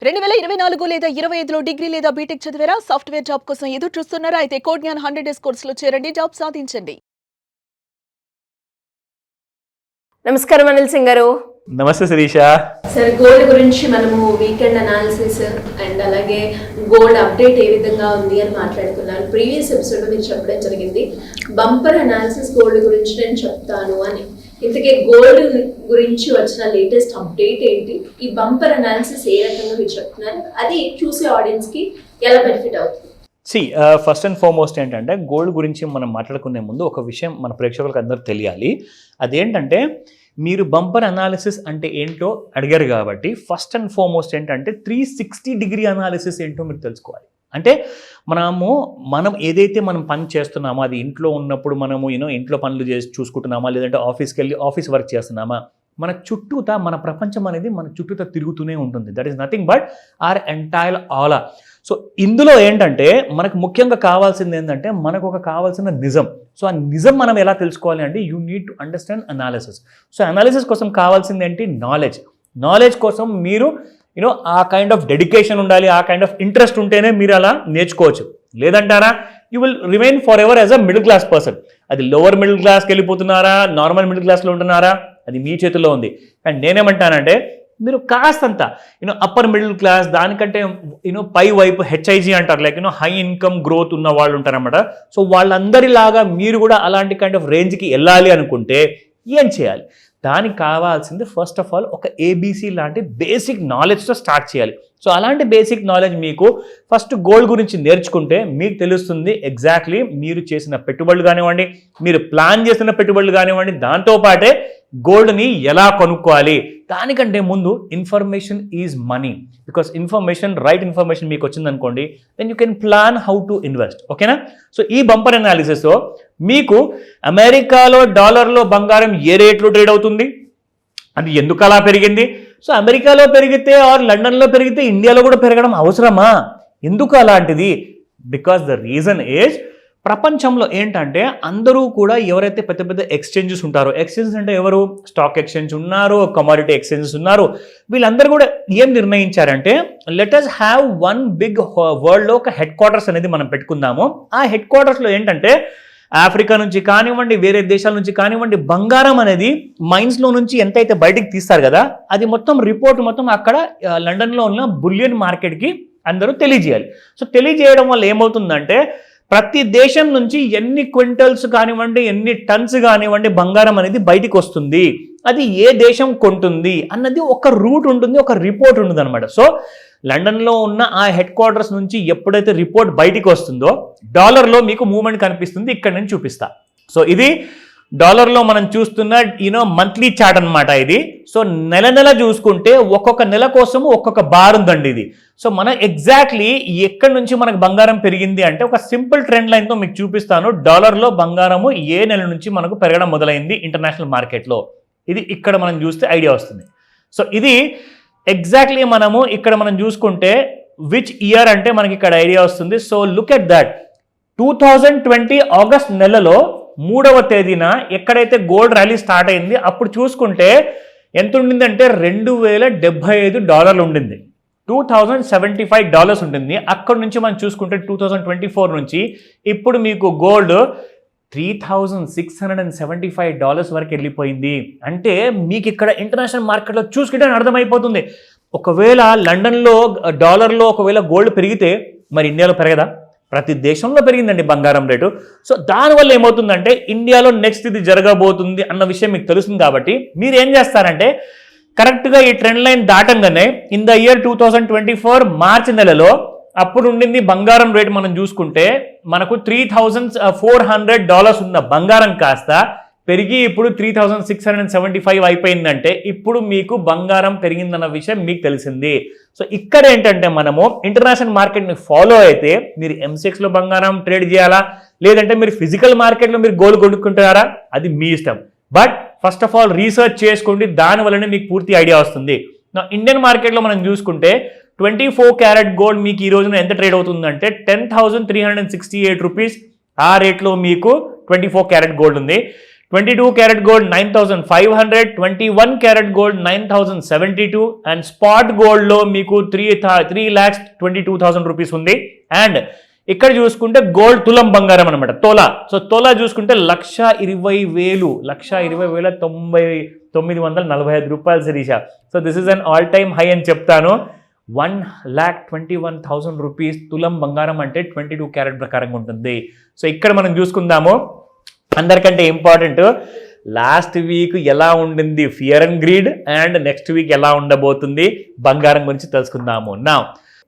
2024 లేదా 25లో డిగ్రీ లేదా బీటెక్ చదివారా? సాఫ్ట్‌వేర్ జాబ్ కోసం ఎదురు చూస్తున్నారా? అయితే కోడ్ జ్ఞాన్ 100 డేస్ కోర్సులో చేరండి, జాబ్ సాధించండి. నమస్కారం అనిల్ సింగ్ గారు. నమస్తే శిరీష. సరే, గోల్డ్ గురించి మనము వీకెండ్ అనాలిసిస్ అండ్ అలాగే గోల్డ్ అప్డేట్ ఏ విధంగా ఉంది అని మాట్లాడుకున్నాను. ప్రీవియస్ ఎపిసోడ్ మీరు చెప్పడం జరిగింది బంపర్ అనాలిసిస్ గోల్డ్ గురించి నేను చెప్తాను అని. ఇంతకీ గోల్డ్ గురించి వచ్చిన లేటెస్ట్ అప్డేట్ ఏంటి? ఈ బంపర్ అనాలిసిస్ ఏ రకంగా మీరు చెప్తున్నారు, అది చూసే ఆడియన్స్ కి ఎలా బెనిఫిట్ అవుతుంది? ఫస్ట్ అండ్ ఫార్మోస్ట్ ఏంటంటే గోల్డ్ గురించి మనం మాట్లాడుకునే ముందు ఒక విషయం మన ప్రేక్షకులకు అందరూ తెలియాలి. అదేంటంటే మీరు బంపర్ అనాలిసిస్ అంటే ఏంటో అడిగారు కాబట్టి ఫస్ట్ అండ్ ఫార్మోస్ట్ ఏంటంటే 360 డిగ్రీ అనాలిసిస్ ఏంటో మీరు తెలుసుకోవాలి. అంటే మనం ఏదైతే మనం పని చేస్తున్నామో అది ఇంట్లో ఉన్నప్పుడు మనము ఇంట్లో పనులు చేసి చూసుకుంటున్నామా, లేదంటే ఆఫీస్కి వెళ్ళి ఆఫీస్ వర్క్ చేస్తున్నామా, మన చుట్టూతా మన ప్రపంచం అనేది మన చుట్టూతా తిరుగుతూనే ఉంటుంది. That is nothing but our entire ఆలా. సో ఇందులో ఏంటంటే మనకు ముఖ్యంగా కావాల్సింది ఏంటంటే మనకు ఒక కావాల్సిన నిజం. సో ఆ నిజం మనం ఎలా తెలుసుకోవాలి అంటే you need to understand analysis. So analysis కోసం కావాల్సింది ఏంటి? నాలెడ్జ్ కోసం మీరు ఆ కైండ్ ఆఫ్ డెడికేషన్ ఉండాలి, ఆ కైండ్ ఆఫ్ ఇంట్రెస్ట్ ఉంటేనే మీరు అలా నేర్చుకోవచ్చు. లేదంటారా you will remain for ever as a middle class person. అది లోవర్ మిడిల్ క్లాస్కి వెళ్ళిపోతున్నారా, నార్మల్ మిడిల్ క్లాస్లో ఉంటున్నారా, అది మీ చేతుల్లో ఉంది. అండ్ నేనేమంటానంటే మీరు కాస్తంత అప్పర్ మిడిల్ క్లాస్ దానికంటే పై వైపు హెచ్ఐజీ అంటారు, లైక్ హై ఇన్కమ్ గ్రోత్ ఉన్న వాళ్ళు ఉంటారన్నమాట. సో వాళ్ళందరిలాగా మీరు కూడా అలాంటి కైండ్ ఆఫ్ రేంజ్కి వెళ్ళాలి అనుకుంటే ఏం చేయాలి? దానికి కావాల్సింది ఫస్ట్ ఆఫ్ ఆల్ ఒక ఏబీసీ లాంటి బేసిక్ నాలెడ్జ్తో స్టార్ట్ చేయాలి. సో అలాంటి బేసిక్ నాలెడ్జ్ మీకు ఫస్ట్ గోల్డ్ గురించి నేర్చుకుంటే మీకు తెలుస్తుంది ఎగ్జాక్ట్లీ మీరు చేసిన పెట్టుబడులు కానివ్వండి, మీరు ప్లాన్ చేసిన పెట్టుబడులు కానివ్వండి, దాంతోపాటే గోల్డ్ని ఎలా కొనుక్కోవాలి. దానికంటే ముందు information is money. Because right information మీకు వచ్చిందనుకోండి, then you can plan how to invest. ఓకేనా? సో ఈ బంపర్ అనాలిసిస్లో మీకు అమెరికాలో డాలర్లో బంగారం ఏ రేట్లో ట్రేడ్ అవుతుంది, అది ఎందుకు అలా పెరిగింది, సో అమెరికాలో పెరిగితే ఆర్ లండన్లో పెరిగితే ఇండియాలో కూడా పెరగడం అవసరమా, ఎందుకు అలాంటిది? బికాస్ ద రీజన్ ఈజ్ ప్రపంచంలో ఏంటంటే అందరూ కూడా ఎవరైతే పెద్ద పెద్ద ఎక్స్చేంజెస్ ఉంటారో, ఎక్స్చేంజెస్ అంటే ఎవరు? స్టాక్ ఎక్స్చేంజ్ ఉన్నారు, కమోడిటీ ఎక్స్చేంజెస్ ఉన్నారు. వీళ్ళందరూ కూడా ఏం నిర్ణయించారంటే let us have one big వరల్డ్లో ఒక హెడ్ క్వార్టర్స్ అనేది మనం పెట్టుకుందాము. ఆ హెడ్ క్వార్టర్స్లో ఏంటంటే ఆఫ్రికా నుంచి కానివ్వండి, వేరే దేశాల నుంచి కానివ్వండి, బంగారం అనేది మైన్స్లో నుంచి ఎంతైతే బయటికి తీస్తారు కదా, అది మొత్తం రిపోర్ట్ మొత్తం అక్కడ లండన్లో ఉన్న బులియన్ మార్కెట్కి అందరూ తెలియజేయాలి. సో తెలియజేయడం వల్ల ఏమవుతుందంటే ప్రతి దేశం నుంచి ఎన్ని క్వింటల్స్ కానివ్వండి, ఎన్ని టన్స్ కానివ్వండి బంగారం అనేది బయటికి వస్తుంది, అది ఏ దేశం కొంటుంది అన్నది ఒక రూట్ ఉంటుంది, ఒక రిపోర్ట్ ఉంటుంది అనమాట. సో లండన్లో ఉన్న ఆ హెడ్ క్వార్టర్స్ నుంచి ఎప్పుడైతే రిపోర్ట్ బయటికి వస్తుందో డాలర్లో మీకు మూవ్మెంట్ కనిపిస్తుంది. ఇక్కడ నేను చూపిస్తా. సో ఇది డాలర్లో మనం చూస్తున్న మంత్లీ చార్ట్ అనమాట ఇది. సో నెల చూసుకుంటే ఒక్కొక్క నెల కోసం ఒక్కొక్క బార్ ఉందండి ఇది. సో మనం ఎగ్జాక్ట్లీ ఎక్కడి నుంచి మనకు బంగారం పెరిగింది అంటే ఒక సింపుల్ ట్రెండ్ లైన్తో మీకు చూపిస్తాను. డాలర్లో బంగారము ఏ నెల నుంచి మనకు పెరగడం మొదలైంది ఇంటర్నేషనల్ మార్కెట్లో, ఇది ఇక్కడ మనం చూస్తే ఐడియా వస్తుంది. సో ఇది ఎగ్జాక్ట్లీ ఇక్కడ మనం చూసుకుంటే విచ్ ఇయర్ అంటే మనకి ఇక్కడ ఐడియా వస్తుంది. So look at that 2020 August నెలలో 3వ తేదీన ఎక్కడైతే గోల్డ్ ర్యాలీ స్టార్ట్ అయింది అప్పుడు చూసుకుంటే ఎంత ఉండిందంటే $2,075 ఉండింది, $2,075 ఉంటుంది. అక్కడి నుంచి మనం చూసుకుంటే 2024 నుంచి ఇప్పుడు మీకు గోల్డ్ $3,675 వరకు వెళ్ళిపోయింది. అంటే మీకు ఇక్కడ ఇంటర్నేషనల్ మార్కెట్లో చూసుకుంటే అర్థమైపోతుంది. ఒకవేళ లండన్లో డాలర్లో ఒకవేళ గోల్డ్ పెరిగితే మరి ఇండియాలో పెరగదా? ప్రతి దేశంలో పెరిగిందండి బంగారం రేటు. సో దానివల్ల ఏమవుతుందంటే ఇండియాలో నెక్స్ట్ ఇది జరగబోతుంది అన్న విషయం మీకు తెలుస్తుంది. కాబట్టి మీరు ఏం చేస్తారంటే కరెక్ట్గా ఈ ట్రెండ్ లైన్ దాటంగానే ఇన్ ద ఇయర్ 2024 మార్చి నెలలో అప్పుడు ఉండింది బంగారం రేటు మనం చూసుకుంటే మనకు $3,400 ఉన్న బంగారం కాస్త పెరిగి ఇప్పుడు 3,675 అయిపోయిందంటే ఇప్పుడు మీకు బంగారం పెరిగిందన్న విషయం మీకు తెలిసింది. సో ఇక్కడ ఏంటంటే మనము ఇంటర్నేషనల్ మార్కెట్ని ఫాలో అయితే మీరు ఎంసెక్స్లో బంగారం ట్రేడ్ చేయాలా, లేదంటే మీరు ఫిజికల్ మార్కెట్లో మీరు గోల్డ్ కొనుక్కుంటున్నారా, అది మీ ఇష్టం. But first of all research చేసుకోండి, దానివల్లనే మీకు పూర్తి ఐడియా వస్తుంది. నా ఇండియన్ మార్కెట్లో మనం చూసుకుంటే 24 క్యారెట్ గోల్డ్ మీకు ఈ రోజున ఎంత ట్రేడ్ అవుతుందంటే 10,368 రూపీస్. ఆ రేట్లో మీకు 24 క్యారెట్ గోల్డ్ ఉంది. 22 carat gold 9,500, 21 carat gold 9,072 and spot gold లో మీకు 3,22,000 రూపీస్ ఉంది. అండ్ ఇక్కడ చూసుకుంటే గోల్డ్ తులం బంగారం అనమాట, తోలా. సో తోలా చూసుకుంటే 1,20,945 రూపాయలు Sirisha. So this is an all time high అని చెప్తాను. 1,21,000 రూపీస్ తులం బంగారం అంటే 22 క్యారెట్ ప్రకారంగా ఉంటుంది. సో ఇక్కడ మనం చూసుకుందాము. అందరికంటే ఇంపార్టెంట్, లాస్ట్ వీక్ ఎలా ఉండింది fear and greed, and next week ఎలా ఉండబోతుంది బంగారం గురించి తెలుసుకుందాము.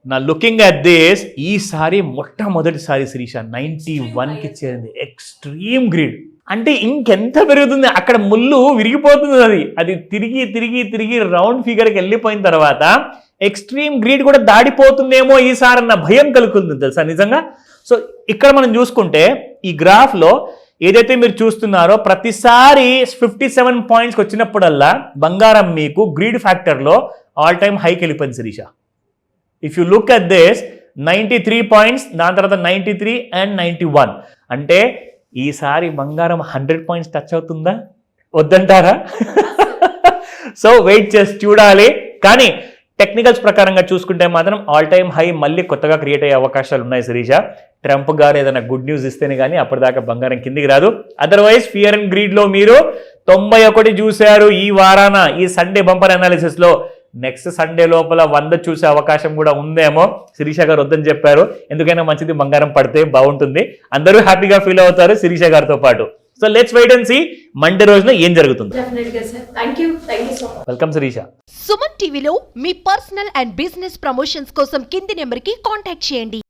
నా లుకింగ్ అట్ దిస్, ఈసారి మొట్టమొదటిసారి శిరీష 91కి చేరింది. ఎక్స్ట్రీమ్ గ్రీడ్ అంటే ఇంకెంత పెరుగుతుంది, అక్కడ ముళ్ళు విరిగిపోతుంది. అది తిరిగి తిరిగి తిరిగి రౌండ్ ఫిగర్కి వెళ్ళిపోయిన తర్వాత ఎక్స్ట్రీమ్ గ్రీడ్ కూడా దాడిపోతుందేమో ఈసారి అన్న భయం కలుగుతుంది తెలుసా నిజంగా. సో ఇక్కడ మనం చూసుకుంటే ఈ గ్రాఫ్లో ఏదైతే మీరు చూస్తున్నారో ప్రతిసారి 57 పాయింట్స్కి వచ్చినప్పుడల్లా బంగారం మీకు గ్రీడ్ ఫ్యాక్టర్లో ఆల్ టైమ్ హైకి వెళ్ళిపోయింది Sirisha. If you look at this 93 points, దాని తర్వాత 93 అండ్ 91, అంటే ఈసారి బంగారం 100 పాయింట్స్ టచ్ అవుతుందా వద్దంటారా? సో వెయిట్ చేసి చూడాలి. కానీ టెక్నికల్స్ ప్రకారంగా చూసుకుంటే మాత్రం ఆల్ టైమ్ హై మళ్ళీ కొత్తగా క్రియేట్ అయ్యే అవకాశాలు ఉన్నాయి శిరీష. ట్రంప్ గారు ఏదైనా గుడ్ న్యూస్ ఇస్తేనే కానీ అప్పటిదాకా బంగారం కిందికి రాదు. అదర్వైజ్ ఫియర్ అండ్ గ్రీడ్లో మీరు 91 చూశారు ఈ వారాన, ఈ సండే బంపర్ అనాలిసిస్లో. నెక్స్ట్ సండే లోపల 100 చూసే అవకాశం కూడా ఉందేమో. శిరీష గారు వద్దని చెప్పారు, ఎందుకైనా మంచిది బంగారం పడితే బాగుంటుంది, అందరూ హ్యాపీగా ఫీల్ అవుతారు శిరీష గారితో పాటు. So let's wait and see Monday రోజున ఏం జరుగుతుంది. డెఫినెట్గా sir. Thank you so much. Welcome Sirisha. Suman టీవీలో మీ పర్సనల్ అండ్ బిజినెస్ ప్రమోషన్స్ కోసం కింది నెంబర్కి కాంటాక్ట్ చేయండి.